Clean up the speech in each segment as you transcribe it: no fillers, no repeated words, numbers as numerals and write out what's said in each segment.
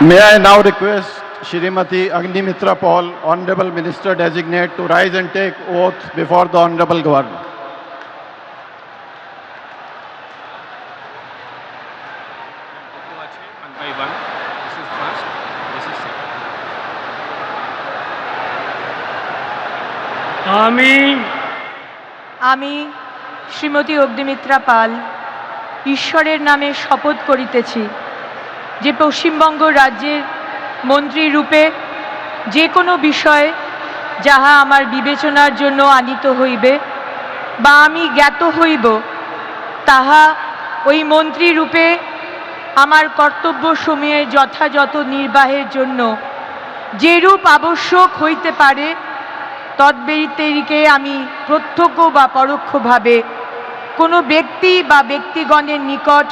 May I now request Shrimati Agnimitra Paul, Honorable Minister Designate, to rise and take oath before the Honorable Governor. One by one. This is first, this is second. আমি শ্রীমতী অগ্নিমিত্রা পাল ঈশ্বরের নামে শপথ করিতেছি যে পশ্চিমবঙ্গ রাজ্যের মন্ত্রী রূপে যে কোনো বিষয় যাহা আমার বিবেচনার জন্য আনিত হইবে বা আমি জ্ঞাত হইব তাহা ওই মন্ত্রী রূপে আমার কর্তব্যসমূহের যথাযথ নির্বাহের জন্য যেরূপ আবশ্যক হইতে পারে তদ্ব্যতিরিকে আমি প্রত্যক্ষ বা পরোক্ষভাবে কোনো ব্যক্তি বা ব্যক্তিগণের নিকট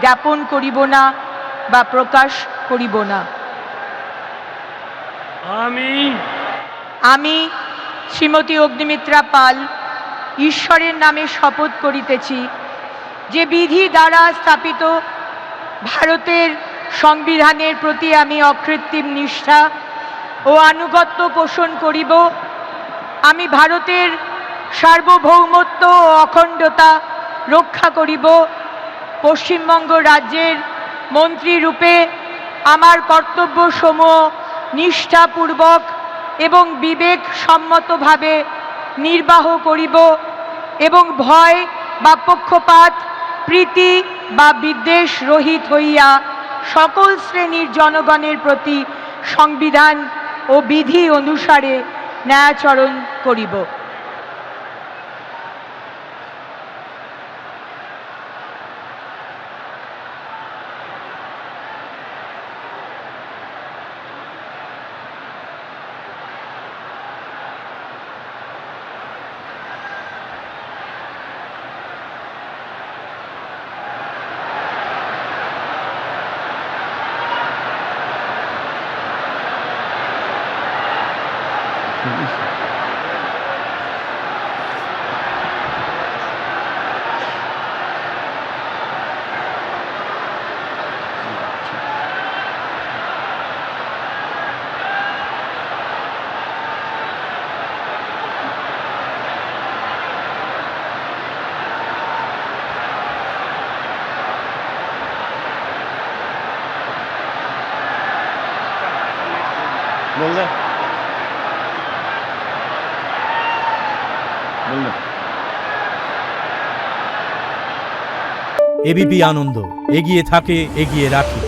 জ্ঞাপন করিব না বা প্রকাশ করিব না। আমি শ্রীমতী অগ্নিমিত্রা পাল ঈশ্বরের নামে শপথ করিতেছি যে বিধি দ্বারা স্থাপিত ভারতের সংবিধানের প্রতি আমি অকৃত্রিম নিষ্ঠা ও আনুগত্য পোষণ করিব। আমি ভারতের সার্বভৌমত্ব ও অখণ্ডতা রক্ষা করিব। পশ্চিমবঙ্গ রাজ্যের মন্ত্রী রূপে আমার কর্তব্যসমূহ নিষ্ঠাপূর্বক এবং বিবেকসম্মতভাবে নির্বাহ করিব এবং ভয় বা পক্ষপাত প্রীতি বা বিদ্বেষ রহিত হইয়া সকল শ্রেণীর জনগণের প্রতি সংবিধান ও বিধি অনুসারে ন্যায়াচরণ করিব। এবিপি আনন্দ, এগিয়ে থাকে, এগিয়ে রাখে।